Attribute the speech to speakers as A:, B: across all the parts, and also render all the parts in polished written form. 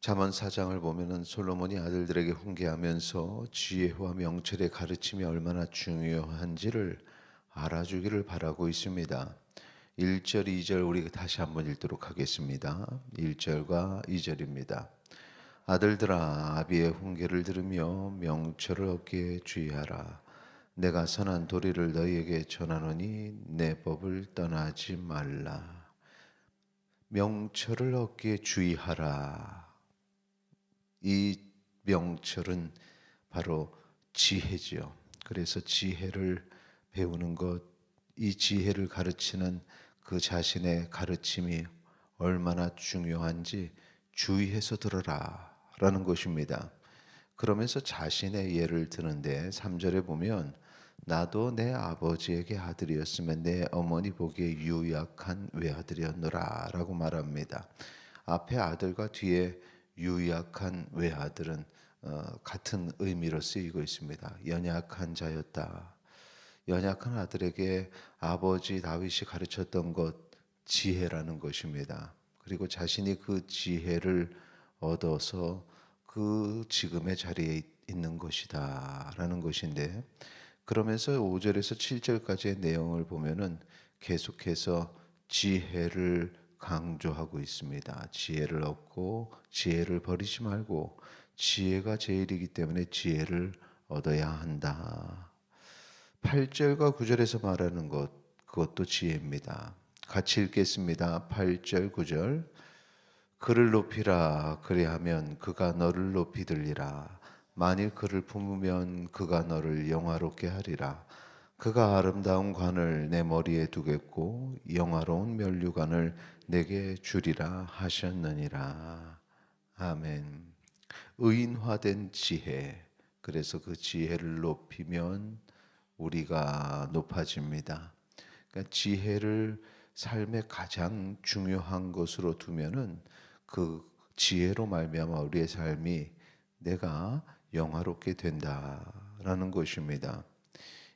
A: 잠언 4장을 보면은 솔로몬이 아들들에게 훈계하면서 지혜와 명철의 가르침이 얼마나 중요한지를 알아주기를 바라고 있습니다. 1절, 2절 우리 다시 한번 읽도록 하겠습니다. 1절과 2절입니다. 아들들아, 아비의 훈계를 들으며 명철을 얻기에 주의하라. 내가 선한 도리를 너희에게 전하노니 내 법을 떠나지 말라. 명철을 얻기에 주의하라. 이 명철은 바로 지혜지요. 그래서 지혜를 배우는 것, 이 지혜를 가르치는 그 자신의 가르침이 얼마나 중요한지 주의해서 들어라 라는 것입니다. 그러면서 자신의 예를 드는데 3절에 보면 나도 내 아버지에게 아들이었으면 내 어머니 보기에 유약한 외아들이었노라 라고 말합니다. 앞에 아들과 뒤에 유약한 외아들은 같은 의미로 쓰이고 있습니다. 연약한 자였다. 연약한 아들에게 아버지 다윗이 가르쳤던 것 지혜라는 것입니다. 그리고 자신이 그 지혜를 얻어서 그 지금의 자리에 있는 것이다 라는 것인데, 그러면서 5절에서 7절까지의 내용을 보면은 계속해서 지혜를 강조하고 있습니다. 지혜를 얻고 지혜를 버리지 말고 지혜가 제일이기 때문에 지혜를 얻어야 한다. 8절과 9절에서 말하는 것, 그것도 지혜입니다. 같이 읽겠습니다. 8절 9절. 그를 높이라, 그리하면 그가 너를 높이 들리라. 만일 그를 품으면 그가 너를 영화롭게 하리라. 그가 아름다운 관을 내 머리에 두겠고 영화로운 면류관을 내게 주리라 하셨느니라. 아멘. 의인화된 지혜. 그래서 그 지혜를 높이면 우리가 높아집니다. 그러니까 지혜를 삶의 가장 중요한 것으로 두면은 그 지혜로 말미암아 우리의 삶이 내가 영화롭게 된다라는 것입니다.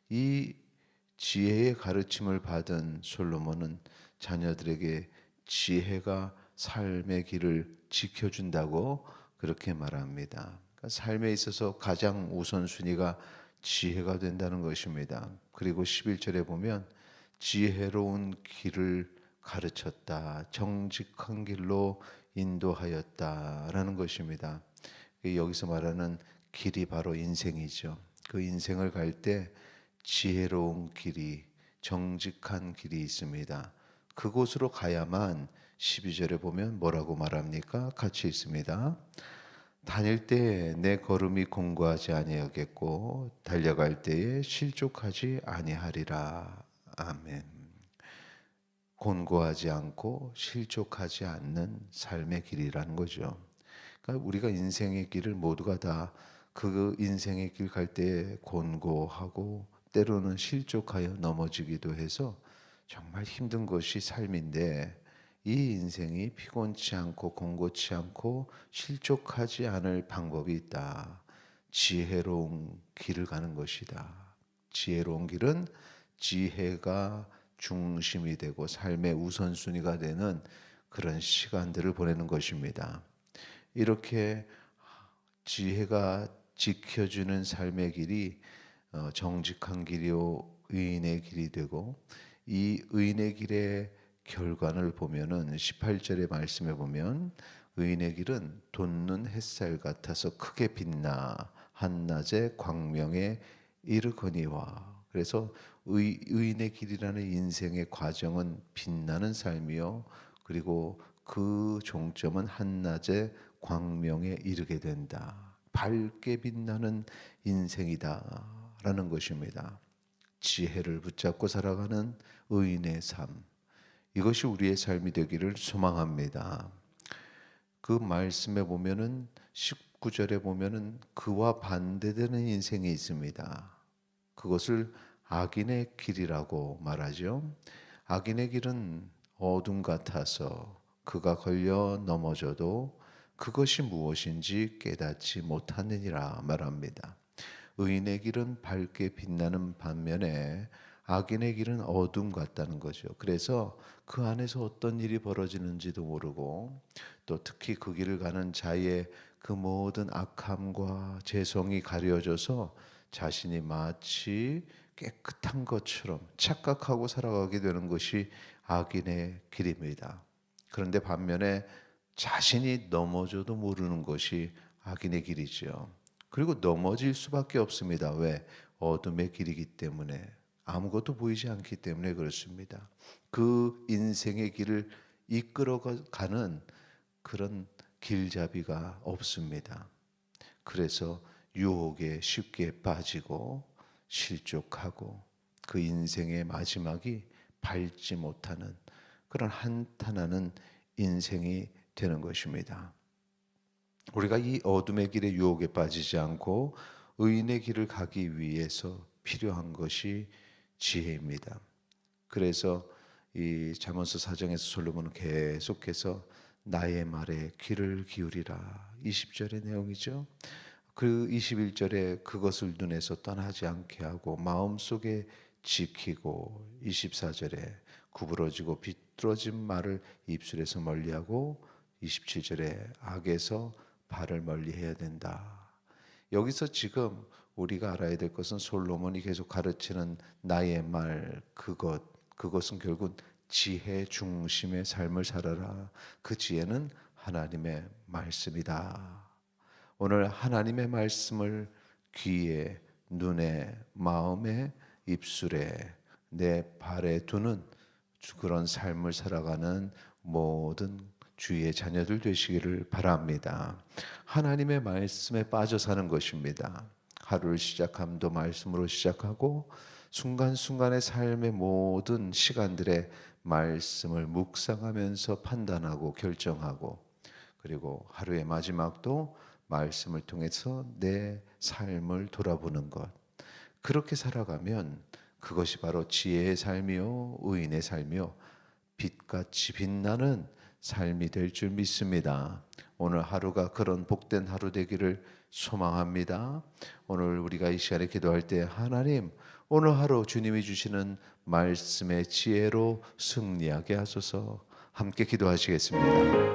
A: 이 지혜의 가르침을 받은 솔로몬은 자녀들에게 지혜가 삶의 길을 지켜준다고 그렇게 말합니다. 그러니까 삶에 있어서 가장 우선순위가 지혜가 된다는 것입니다. 그리고 11절에 보면 지혜로운 길을 가르쳤다. 정직한 길로 인도하였다라는 것입니다. 여기서 말하는 길이 바로 인생이죠. 그 인생을 갈 때 지혜로운 길이, 정직한 길이 있습니다. 그곳으로 가야만 12절에 보면 뭐라고 말합니까? 같이 있습니다. 다닐 때 내 걸음이 공고하지 아니하겠고 달려갈 때에 실족하지 아니하리라. 아멘. 곤고하지 않고 실족하지 않는 삶의 길이라는 거죠. 그러니까 우리가 인생의 길을 모두가 다 그 인생의 길 갈 때 곤고하고 때로는 실족하여 넘어지기도 해서 정말 힘든 것이 삶인데, 이 인생이 피곤치 않고 공고치 않고 실족하지 않을 방법이 있다. 지혜로운 길을 가는 것이다. 지혜로운 길은 지혜가 중심이 되고 삶의 우선순위가 되는 그런 시간들을 보내는 것입니다. 이렇게 지혜가 지켜주는 삶의 길이 정직한 길이요 의인의 길이 되고, 이 의인의 길의 결과를 보면은 18절의 말씀에 보면 의인의 길은 돋는 햇살 같아서 크게 빛나 한낮의 광명에 이르거니와. 그래서 의인의 길이라는 인생의 과정은 빛나는 삶이요, 그리고 그 종점은 한낮의 광명에 이르게 된다. 밝게 빛나는 인생이다 라는 것입니다. 지혜를 붙잡고 살아가는 의인의 삶, 이것이 우리의 삶이 되기를 소망합니다. 그 말씀에 보면은 19절에 보면은 그와 반대되는 인생이 있습니다. 그것을 악인의 길이라고 말하죠. 악인의 길은 어둠 같아서 그가 걸려 넘어져도 그것이 무엇인지 깨닫지 못하느니라 말합니다. 의인의 길은 밝게 빛나는 반면에 악인의 길은 어둠 같다는 거죠. 그래서 그 안에서 어떤 일이 벌어지는지도 모르고 또 특히 그 길을 가는 자의 그 모든 악함과 죄성이 가려져서 자신이 마치 깨끗한 것처럼 착각하고 살아가게 되는 것이 악인의 길입니다. 그런데 반면에 자신이 넘어져도 모르는 것이 악인의 길이죠. 그리고 넘어질 수밖에 없습니다. 왜? 어둠의 길이기 때문에, 아무것도 보이지 않기 때문에 그렇습니다. 그 인생의 길을 이끌어가는 그런 길잡이가 없습니다. 그래서 유혹에 쉽게 빠지고 실족하고 그 인생의 마지막이 밝지 못하는 그런 한탄하는 인생이 되는 것입니다. 우리가 이 어둠의 길에 유혹에 빠지지 않고 의인의 길을 가기 위해서 필요한 것이 지혜입니다. 그래서 이 잠언서 4장에서 솔로몬은 계속해서 나의 말에 귀를 기울이라, 20절의 내용이죠. 그 21절에 그것을 눈에서 떠나지 않게 하고 마음속에 지키고, 24절에 구부러지고 비뚤어진 말을 입술에서 멀리하고, 27절에 악에서 발을 멀리해야 된다. 여기서 지금 우리가 알아야 될 것은 솔로몬이 계속 가르치는 나의 말, 그것은 결국 지혜 중심의 삶을 살아라. 그 지혜는 하나님의 말씀이다. 오늘 하나님의 말씀을 귀에, 눈에, 마음에, 입술에, 내 발에 두는 그런 삶을 살아가는 모든 주의 자녀들 되시기를 바랍니다. 하나님의 말씀에 빠져 사는 것입니다. 하루를 시작함도 말씀으로 시작하고 순간순간의 삶의 모든 시간들에 말씀을 묵상하면서 판단하고 결정하고, 그리고 하루의 마지막도 말씀을 통해서 내 삶을 돌아보는 것, 그렇게 살아가면 그것이 바로 지혜의 삶이요 의인의 삶이요 빛같이 빛나는 삶이 될 줄 믿습니다. 오늘 하루가 그런 복된 하루 되기를 소망합니다. 오늘 우리가 이 시간에 기도할 때 하나님, 오늘 하루 주님이 주시는 말씀의 지혜로 승리하게 하소서. 함께 기도하시겠습니다.